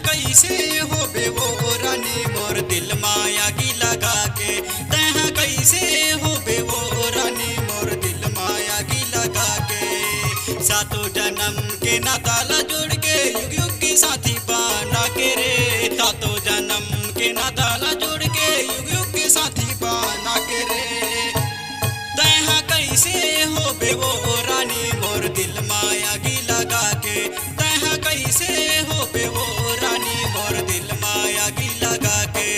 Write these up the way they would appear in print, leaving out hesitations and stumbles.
कैसे हो बे वो रानी मोर दिल माया की लगा के, तहाँ कैसे हो बे वो रानी मोर दिल माया की लगा के। सातों जन्म के नाताला जोड़ के युग युग की साथी बना के रे, सातों जन्म के नाताला जोड़ के युग युग की साथी बना के रे। तहाँ कैसे हो बे वो रानी मोर दिल माया की लगा के, तहाँ कैसे हो बे वो रानी मोर दिल माया की लगा के।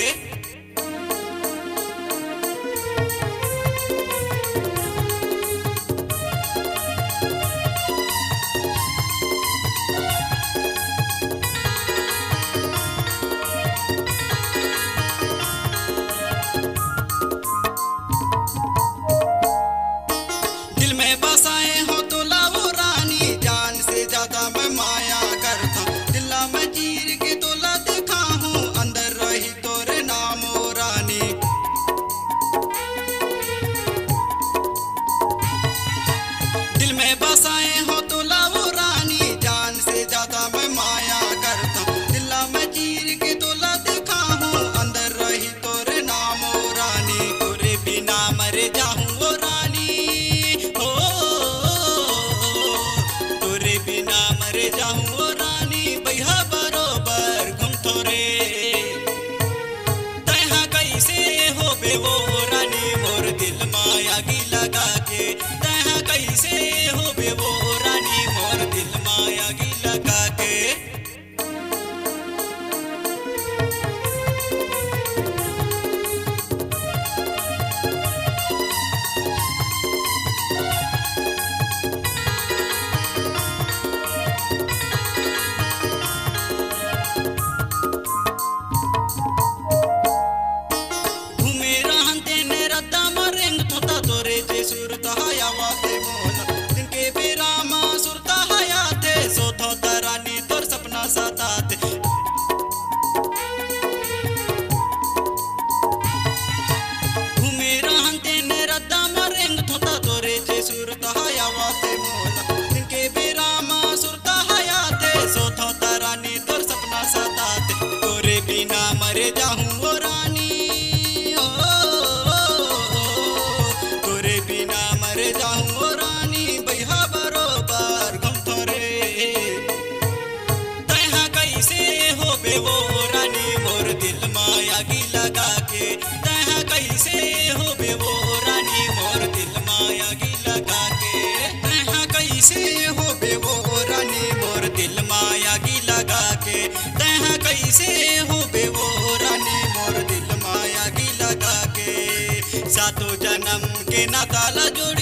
दिल में बसाए हो तो लाओ रानी, जान से ज्यादा मैं माया करता हूँ। दिला में चीर के तोला देखा हूँ, अंदर रही तोरे नाम ओ रानी। दिल में बसाए हो तो लाओ रानी, जान से ज्यादा मैं माया करता हूँ। दिला में चीर के तोला देखा हूँ, अंदर रही तोरे नाम ओ रानी। तोरे बिना मर जाऊँ ओ रानी, ओ तोरे बिना मर जाऊँ ओ रानी, बैहा बरोबर घूम थोरे। तहाँ कैसे हो बे वो रानी मोर दिल माया की लगा के, तहाँ कैसे हो बे वो रानी मोर दिल माया की लगा के। घूमे रहन तेने रद्दा मरेंग थोता तोरे जे सुरता हयावाते मोला, जिनके बेरामा सुरता हयाते सो थोता रानी तोर सपना साताते। घूमे रहन तेने रद्दा मरेंग थोता तोरे जे सुरता हयावाते मोला, जिनके बेरामा सुरता हयाते सो थोता रानी तोर सपना साताते। तोरे बिना मरे जाहूँ ओ रानी, तोरे बिना मर जाऊँ ओ रानी, बैहा बरोबर घूम थोरे। तहाँ कैसे हो बे वो रानी मोर दिल माया की लगा के, तहाँ कैसे हो बे वो रानी मोर दिल माया की लगा के। तहाँ कैसे हो बे वो रानी मोर दिल माया की लगा के, तहाँ कैसे हो बे वो रानी मोर दिल माया की लगा के। सातों जन्म के नाताला जोड़